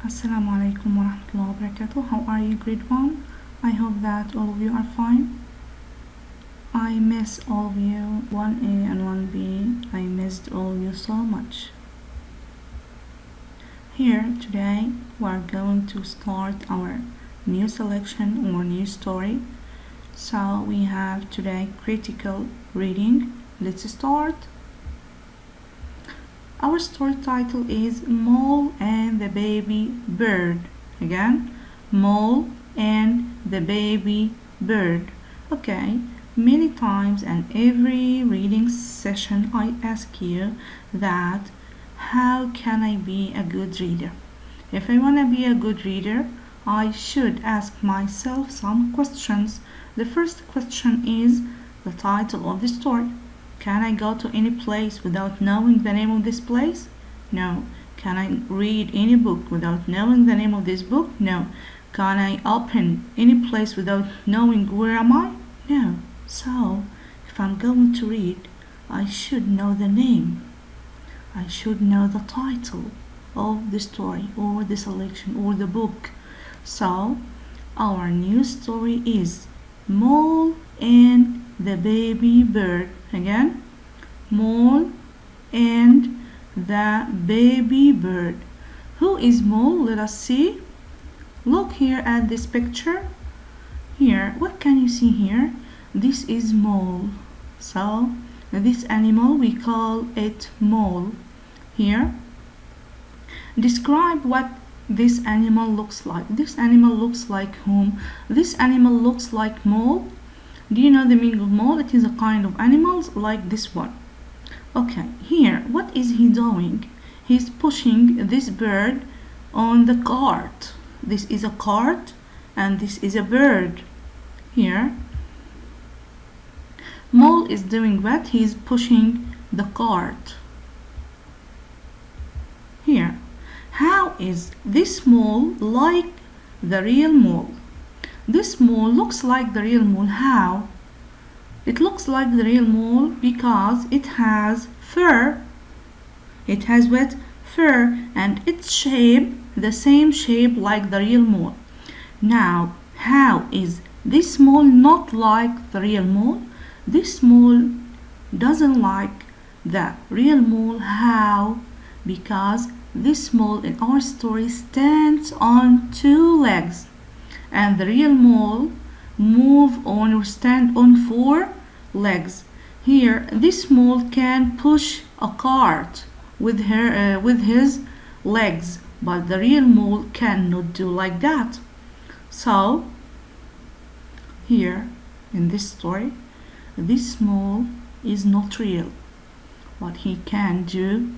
Assalamu alaikum wa rahmatullahi wa barakatuh. How are you, grade 1? I hope that all of you are fine. I miss all of you, 1A and 1B. I missed all of you so much. Here today we are going to start our new selection or new story. So we have today critical reading. Let's start. Our story title is Mole and the Baby Bird. Again, Mole and the Baby Bird. Okay, many times and every reading session I ask you that how can I be a good reader? If I want to be a good reader, I should ask myself some questions. The first question is the title of the story. Can I go to any place without knowing the name of this place? No. Can I read any book without knowing the name of this book? No. Can I open any place without knowing where am I? No. So, if I'm going to read, I should know the name. I should know the title of the story or the selection or the book. So, our new story is Mole and the Baby Bird. Again, Mole and the Baby Bird. Who is Mole? Let us see. Look here at this picture. Here, what can you see here? This is Mole. So, this animal we call it Mole. Here, describe what this animal looks like. This animal looks like whom? This animal looks like Mole. Do you know the meaning of mole? It is a kind of animals like this one. Okay, here, what is he doing? He's pushing this bird on the cart. This is a cart and this is a bird. Here, Mole is doing what? He's pushing the cart. Here, how is this mole like the real mole? This mole looks like the real mole. How? It looks like the real mole because it has fur. It has what? Fur, and its shape the same shape like the real mole. Now, how is this mole not like the real mole? This mole doesn't like the real mole. How? Because this mole in our story stands on 2 legs. And the real mole move on or stand on 4 legs. Here, this mole can push a cart with his legs, but the real mole cannot do like that. So, here in this story, this mole is not real, but he can do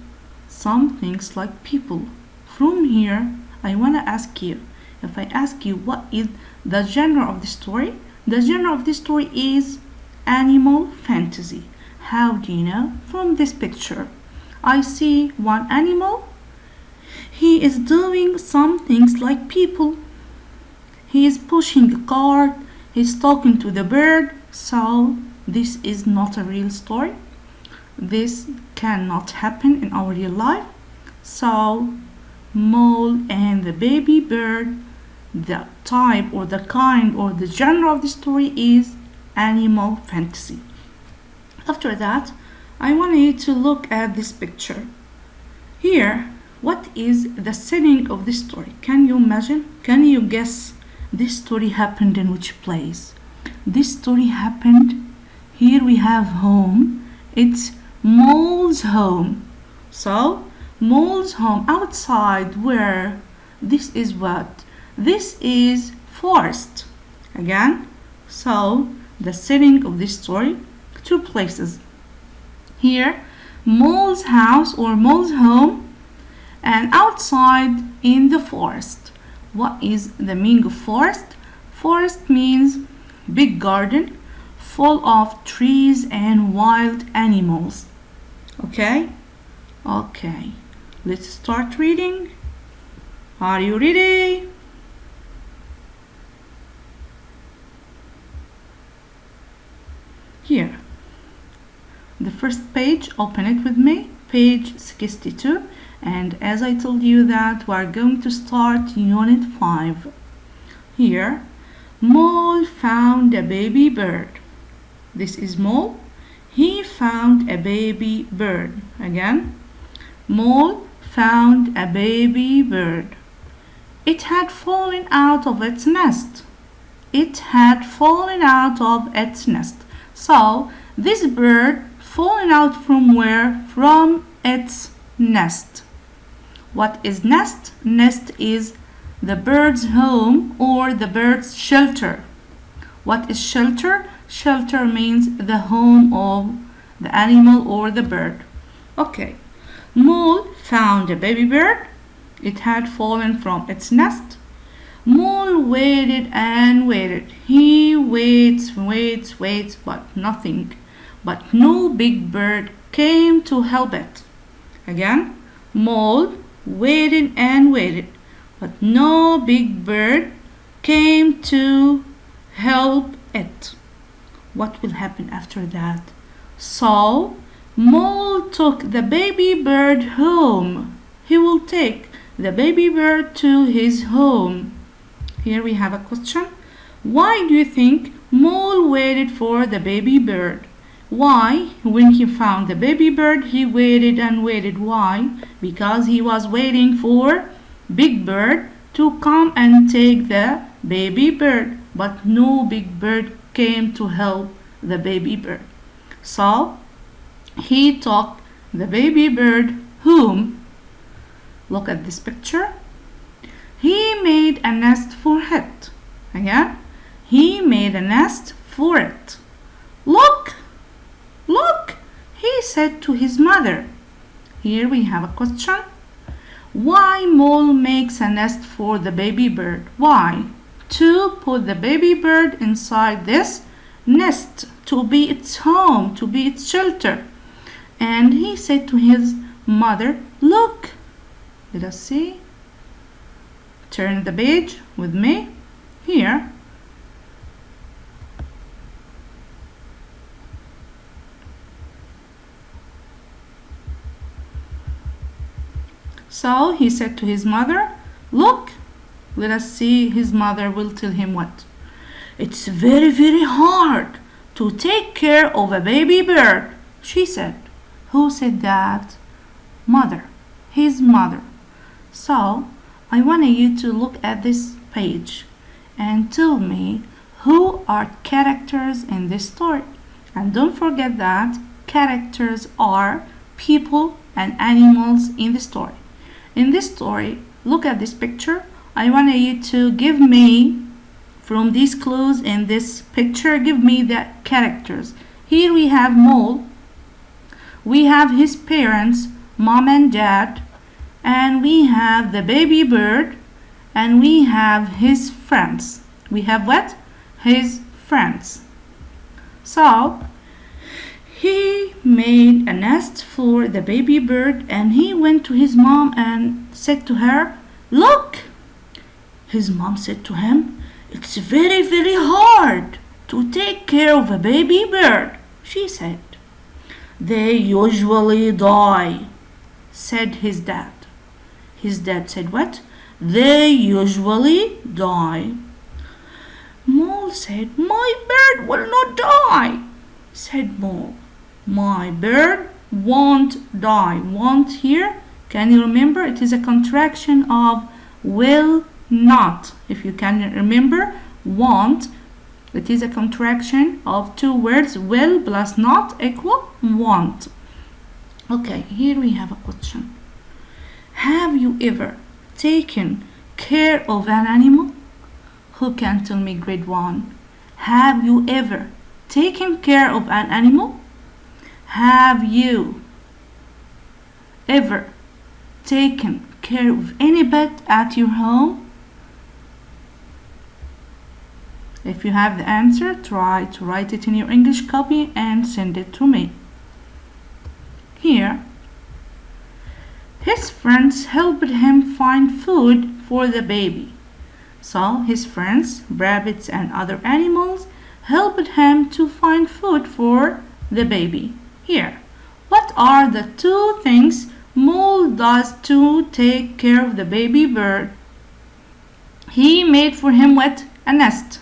some things like people. From here, I want to ask you, if I ask you what is the genre of the story, the genre of the story is animal fantasy. How do you know? From this picture, I see one animal. He is doing some things like people. He is pushing a cart. He's talking to the bird. So this is not a real story. This cannot happen in our real life. So Mole and the Baby Bird, the type or the kind or the genre of the story is animal fantasy. After that, I want you to look at this picture. Here, what is the setting of this story? Can you imagine? Can you guess this story happened in which place? This story happened, here we have home. It's Mole's home. So, Mole's home outside where? This is what? This is forest. Again, so the setting of this story, 2 places. Here, Mole's house or Mole's home, and outside in the forest. What is the meaning of forest? Forest means big garden full of trees and wild animals. Okay? Okay. Let's start reading. Are you ready? Here. The first page, open it with me. Page 62. And as I told you that we are going to start Unit 5. Here, Mole found a baby bird. This is Mole. He found a baby bird. Again, Mole found a baby bird. It had fallen out of its nest. It had fallen out of its nest. So, this bird fallen out from where? From its nest. What is nest? Nest is the bird's home or the bird's shelter. What is shelter? Shelter means the home of the animal or the bird. Okay. Mole found a baby bird. It had fallen from its nest. Mole waited and waited. He waits, but nothing. But no big bird came to help it. Again, Mole waited and waited, but no big bird came to help it. What will happen after that? So, Mole took the baby bird home. He will take the baby bird to his home. Here we have a question. Why do you think Mole waited for the baby bird? Why? When he found the baby bird, he waited and waited. Why? Because he was waiting for Big Bird to come and take the baby bird. But no big bird came to help the baby bird. So, he took the baby bird home. Look at this picture. He made a nest for it. Again, he made a nest for it. Look! Look! He said to his mother. Here we have a question. Why Mole makes a nest for the baby bird? Why? To put the baby bird inside this nest, to be its home, to be its shelter. And he said to his mother, look. Let us see. Turn the page with me. Here. So he said to his mother, look. Let us see. His mother will tell him what? It's very, very hard to take care of a baby bird, she said. Who said that? Mother. His mother. So, I want you to look at this page and tell me who are characters in this story. And don't forget that characters are people and animals in the story. In this story, look at this picture. I want you to give me, from these clues in this picture, give me the characters. Here we have Mole. We have his parents, mom and dad. And we have the baby bird. And we have his friends. We have what? His friends. So, he made a nest for the baby bird and he went to his mom and said to her, look! His mom said to him, it's very, very hard to take care of a baby bird, she said. They usually die, said his dad. His dad said what? They usually die. Mole said, my bird will not die, said Mole. My bird won't die. Won't here, can you remember? It is a contraction of will not. If you can remember, won't, it is a contraction of two words, will plus not equal won't. Okay, here we have a question. Have you ever taken care of an animal? Who can tell me grade 1? Have you ever taken care of an animal? Have you ever taken care of any pet at your home? If you have the answer, try to write it in your English copy and send it to me. Here, his friends helped him find food for the baby. So his friends, rabbits and other animals, helped him to find food for the baby. Here, what are the two things Mole does to take care of the baby bird? He made for him what? A nest.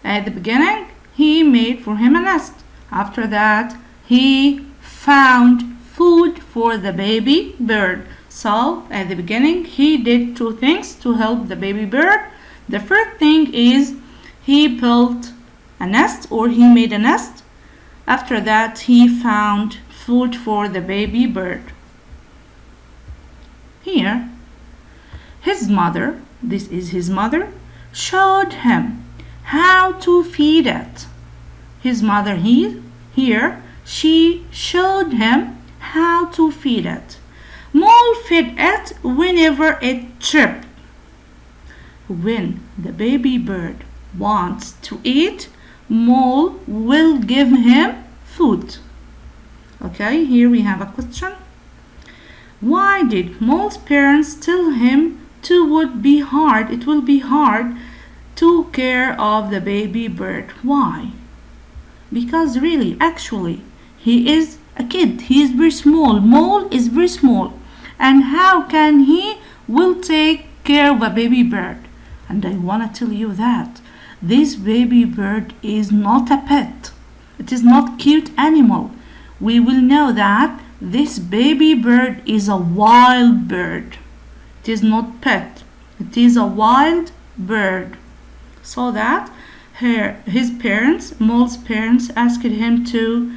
At the beginning, he made for him a nest. After that, he found food for the baby bird. So, at the beginning, he did two things to help the baby bird. The first thing is he built a nest, or he made a nest. After that, he found food for the baby bird. Here, his mother, this is his mother, showed him how to feed it. His mother here, she showed him how to feed it. Mole fed it whenever it chirped. When the baby bird wants to eat, Mole will give him food. Okay, here we have a question. Why did Mole's parents tell him it will be hard to care of the baby bird? Why? Because really, actually, he is a kid. He is very small. Mole is very small. And how can he will take care of a baby bird? And I want to tell you that this baby bird is not a pet. It is not cute animal. We will know that this baby bird is a wild bird. It is not pet. It is a wild bird. So that his parents, Mole's parents, asked him to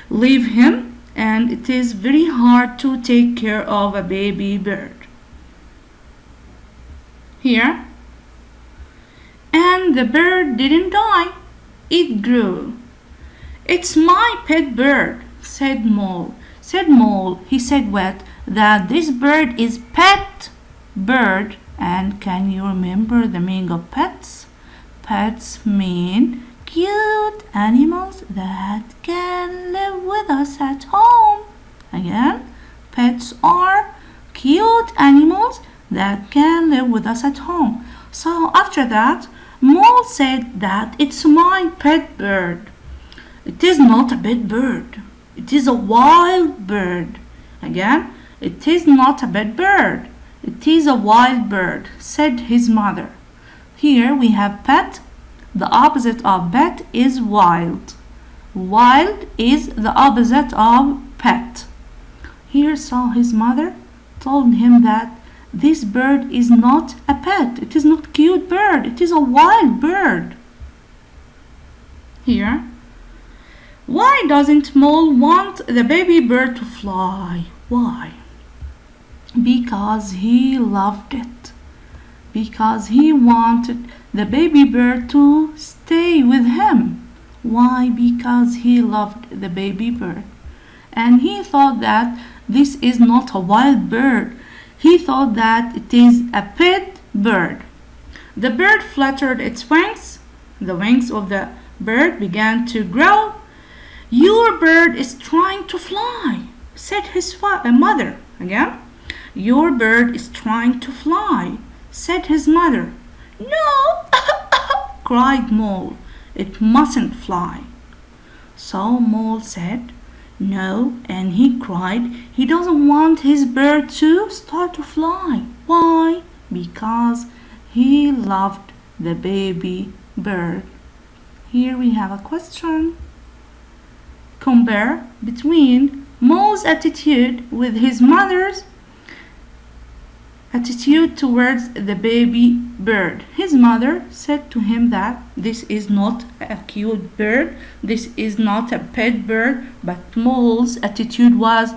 leave him, and it is very hard to take care of a baby bird. Here, and the bird didn't die. It grew. It's my pet bird, said Mole. He said what? That this bird is pet bird. And can you remember the meaning of pets? Pets mean cute animals that can live with us at home. Again, pets are cute animals that can live with us at home. So after that, Mole said that it's my pet bird. It is not a pet bird. It is a wild bird. Again, it is not a pet bird. It is a wild bird, said his mother. Here we have pet. The opposite of pet is wild. Wild is the opposite of pet. Here saw his mother told him that this bird is not a pet. It is not a cute bird. It is a wild bird. Here, why doesn't Mole want the baby bird to fly? Why? Because he loved it. Because he wanted the baby bird to stay with him. Why? Because he loved the baby bird. And he thought that this is not a wild bird. He thought that it is a pet bird. The bird fluttered its wings. The wings of the bird began to grow. Your bird is trying to fly, said his mother. Again. Your bird is trying to fly, said his mother. No, cried Mole. It mustn't fly. So Mole said no, and he cried he doesn't want his bird to start to fly. Why? Because he loved the baby bird. Here we have a question. Compare between Mole's attitude with his mother's attitude towards the baby bird. His mother said to him that this is not a cute bird, this is not a pet bird, but Mole's attitude was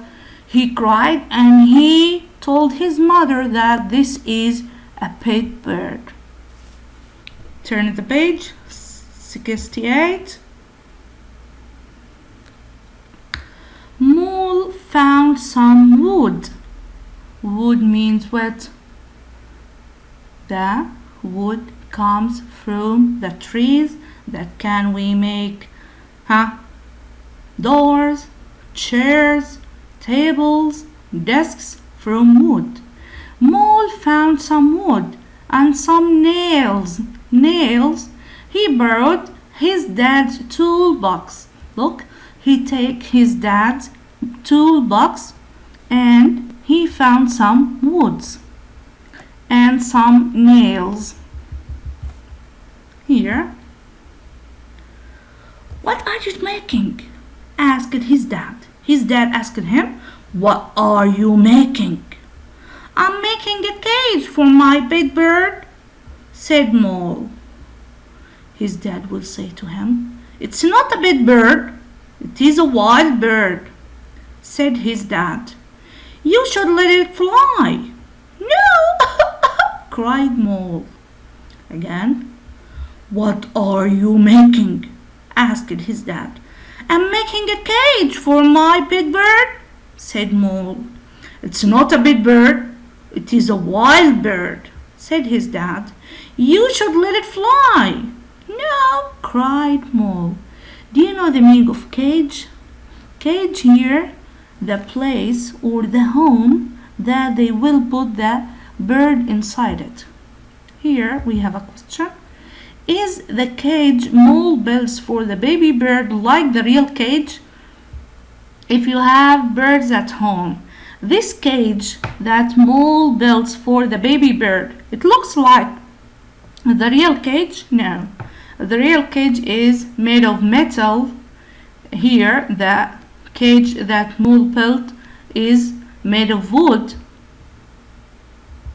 he cried and he told his mother that this is a pet bird. Turn the page, 68. Mole found some wood. Wood means what? The wood comes from the trees that can we make doors, chairs, tables, desks from wood. Mole found some wood and some nails. He borrowed his dad's toolbox. Look, he take his dad's toolbox and he found some woods and some nails. Here, what are you making? Asked his dad. His dad asked him, what are you making? I'm making a cage for my big bird, said Mole. His dad will say to him, it's not a big bird, it is a wild bird, said his dad. You should let it fly. No, cried Mole. Again, what are you making? Asked his dad. I'm making a cage for my big bird, said Mole. It's not a big bird, it is a wild bird, said his dad. You should let it fly. No, cried Mole. Do you know the meaning of cage? Cage here, the place or the home that they will put the bird inside it. Here we have a question. Is the cage Mole builds for the baby bird like the real cage? If you have birds at home, this cage that Mole builds for the baby bird, it looks like the real cage? No. The real cage is made of metal. Here, the cage that Mole built is made of wood.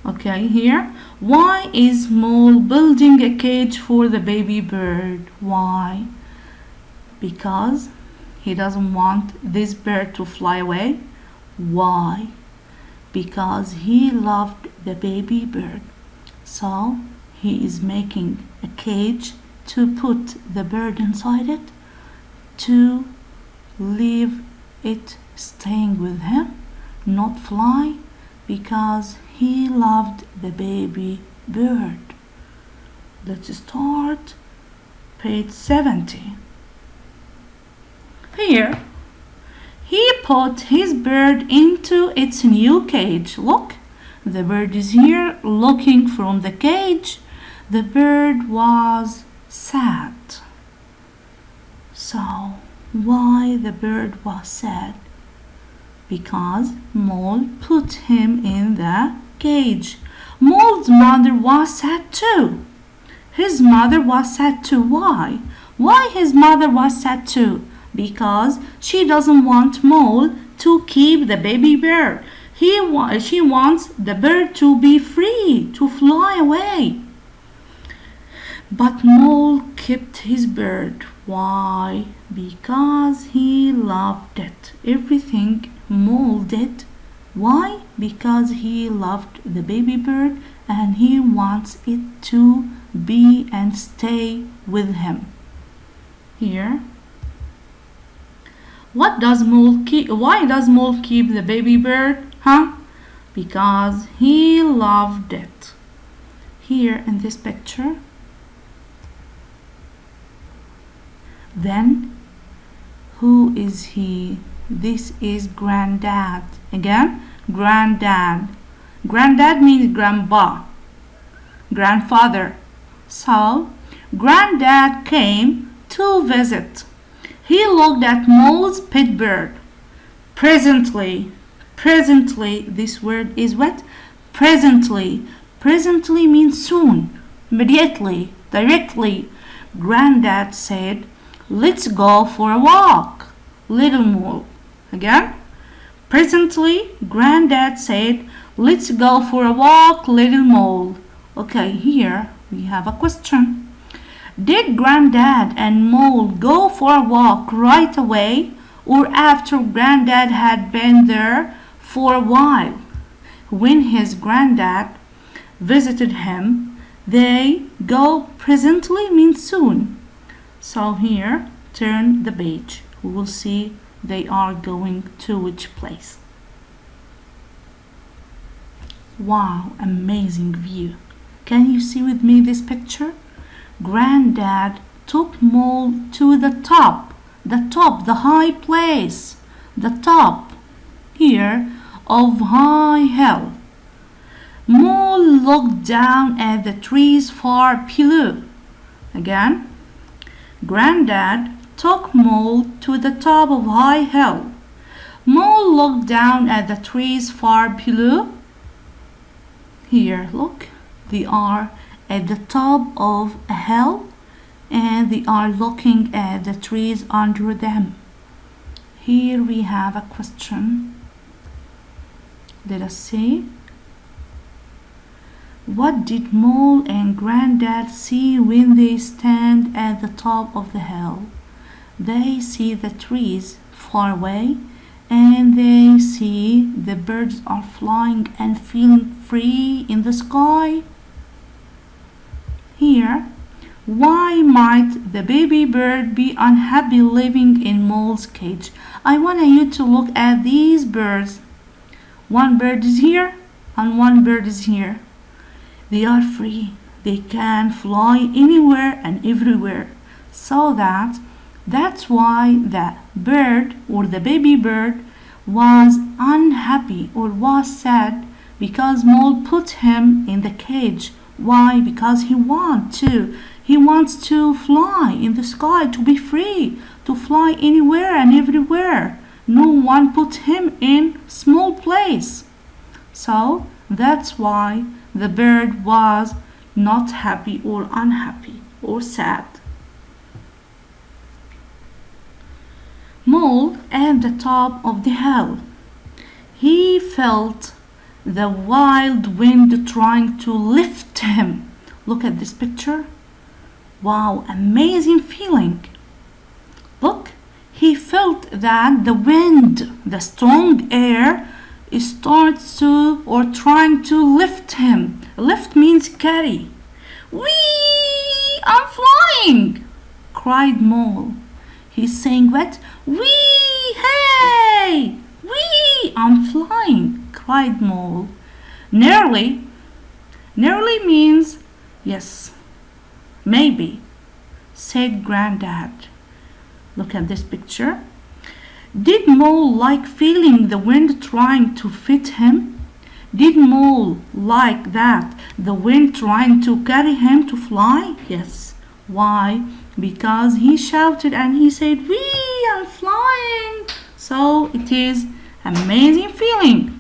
Okay, here. Why is Mole building a cage for the baby bird? Why? Because he doesn't want this bird to fly away. Why? Because he loved the baby bird. So he is making a cage to put the bird inside it, to leave it staying with him, not fly, because he loved the baby bird. Let's start page 70. Here, he put his bird into its new cage. Look, the bird is here looking from the cage. The bird was sad. So, why the bird was sad? Because Mole put him in the cage. Mole's mother was sad too. His mother was sad too. Why? Why his mother was sad too? Because she doesn't want Mole to keep the baby bird. She wants the bird to be free, to fly away. But Mole kept his bird. Why? Because he loved it. Everything Mole did. Why? Because he loved the baby bird and he wants it to be and stay with him. Here. Why does Mole keep the baby bird? Because he loved it. Here in this picture. Then, who is he? This is Granddad. Again, Granddad. Granddad means grandpa, grandfather. So, Granddad came to visit. He looked at Mole's pet bird. Presently, this word is what? Presently. Presently means soon, immediately, directly. Granddad said, let's go for a walk, little Mole. Again, presently, Granddad said, let's go for a walk, little Mole. Okay, here we have a question. Did Granddad and Mole go for a walk right away or after Granddad had been there for a while? When his granddad visited him, they go presently means soon. So here, turn the page. We will see they are going to which place. Wow, amazing view. Can you see with me this picture? Granddad took Mole to the top, the high place, the top here of high hill. Mole looked down at the trees far below. Again, Granddad took Mole to the top of high hill. Mole looked down at the trees far below. Here, look, they are at the top of a hill and they are looking at the trees under them. Here we have a question. Let us see. What did Mole and Granddad see when they stand at the top of the hill? They see the trees far away and they see the birds are flying and feeling free in the sky. Here, why might the baby bird be unhappy living in Mole's cage? I want you to look at these birds. One bird is here and one bird is here. They are free. They can fly anywhere and everywhere. So that's why the bird or the baby bird was unhappy or was sad because Mole put him in the cage. Why? Because he wants to fly in the sky, to be free, to fly anywhere and everywhere. No one put him in small place. So that's why the bird was not happy or unhappy or sad. Mole at the top of the hill. He felt the wild wind trying to lift him. Look at this picture. Wow, amazing feeling. Look, he felt that the wind, the strong air, starts to or trying to lift him. Lift means carry. Whee! I'm flying! Cried Mole. He's saying what? Whee! Hey! Whee! I'm flying! Cried Mole. Nearly. Nearly means yes, maybe, said Granddad. Look at this picture. Did Mole like feeling the wind trying to fit him? Did Mole like that, the wind trying to carry him to fly? Yes. Why? Because he shouted and he said, "Wee, I'm flying!" So it is amazing feeling.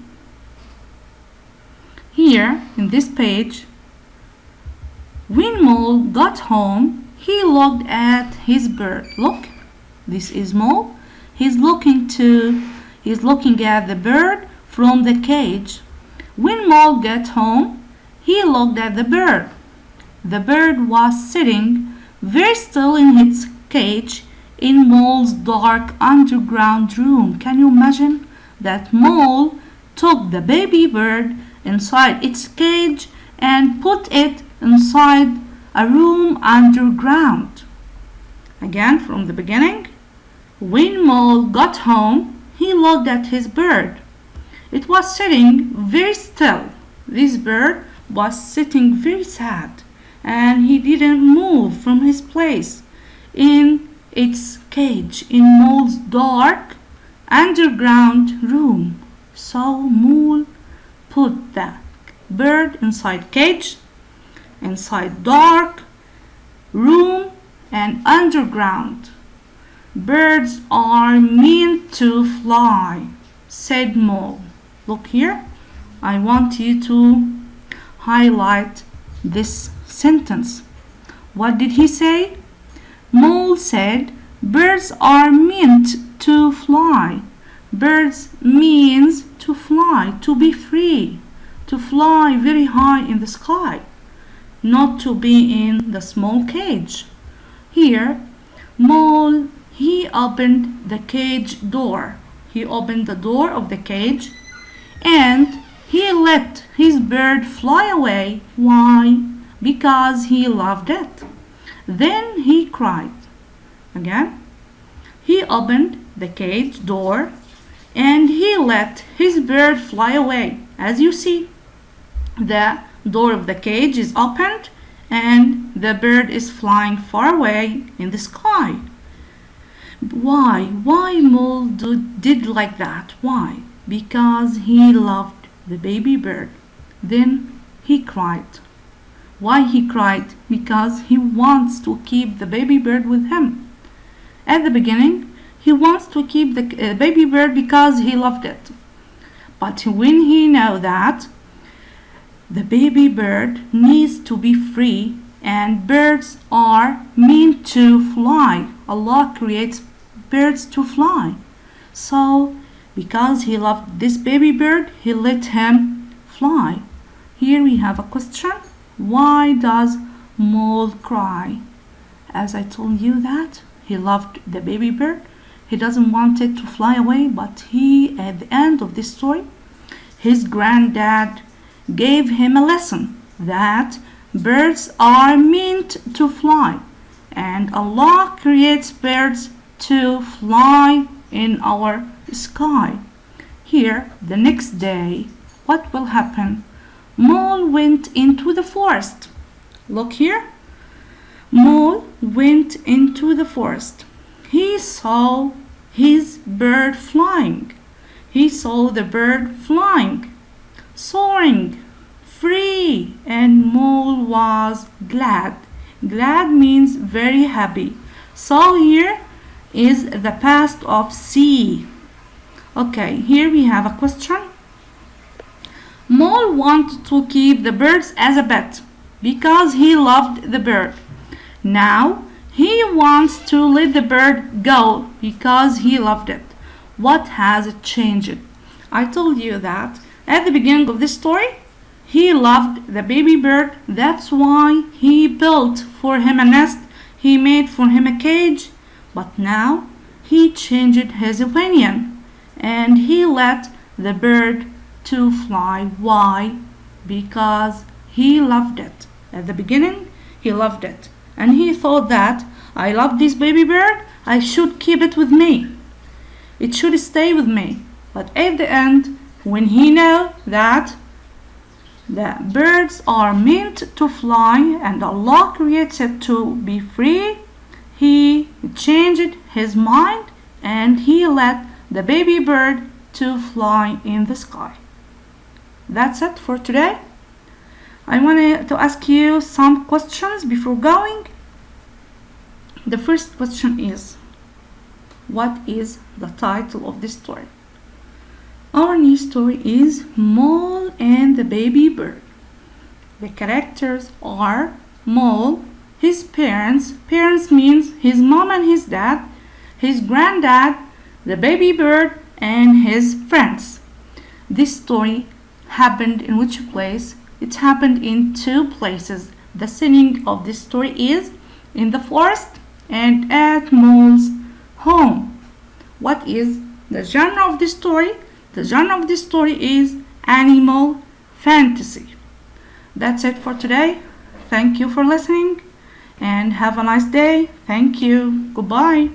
Here in this page, when Mole got home, he looked at his bird. Look, this is Mole. He's looking at the bird from the cage. When Mole got home, he looked at the bird. The bird was sitting very still in its cage in Mole's dark underground room. Can you imagine that Mole took the baby bird inside its cage and put it inside a room underground? Again, from the beginning. When Mole got home, he looked at his bird. It was sitting very still. This bird was sitting very sad, and he didn't move from his place in its cage in Mole's dark underground room. So Mole put the bird inside cage, inside dark room and underground. Birds are meant to fly, said Mole. Look here. I want you to highlight this sentence. What did he say? Mole said, birds are meant to fly. Birds means to fly, to be free, to fly very high in the sky, not to be in the small cage. Here, Mole, he opened the cage door. He opened the door of the cage and he let his bird fly away. Why? Because he loved it. Then he cried. Again, he opened the cage door and he let his bird fly away. As you see, the door of the cage is opened and the bird is flying far away in the sky. Why? Why Mole did like that? Why? Because he loved the baby bird. Then he cried. Why he cried? Because he wants to keep the baby bird with him. At the beginning, He wants to keep the baby bird because he loved it. But when he knows that the baby bird needs to be free and birds are meant to fly, Allah creates birds to fly. So, because he loved this baby bird, he let him fly. Here we have a question. Why does Mole cry? As I told you that he loved the baby bird. He doesn't want it to fly away, but at the end of this story, his granddad gave him a lesson that birds are meant to fly, and Allah creates birds to fly in our sky. Here, the next day, what will happen? Mole went into the forest. Look here. Mole went into the forest. He saw his bird flying. He saw the bird flying, soaring, free, and Mole was glad. Glad means very happy. So here is the past of see. Okay, here we have a question. Mole wanted to keep the birds as a pet because he loved the bird. Now he wants to let the bird go because he loved it. What has changed? I told you that at the beginning of this story, he loved the baby bird. That's why he built for him a nest. He made for him a cage. But now he changed his opinion and he let the bird to fly. Why? Because he loved it. At the beginning, he loved it. And he thought that I love this baby bird, I should keep it with me. It should stay with me. But at the end, when he knew that the birds are meant to fly and Allah creates it to be free, he changed his mind and he let the baby bird to fly in the sky. That's it for today. I wanted to ask you some questions before going. The first question is, what is the title of this story? Our new story is Mole and the Baby Bird. The characters are Mole, his parents means his mom and his dad, his granddad, the baby bird, and his friends. This story happened in which place? It happened in two places. The setting of this story is in the forest and at Mole's home. What is the genre of this story? The genre of this story is animal fantasy. That's it for today. Thank you for listening and have a nice day. Thank you. Goodbye.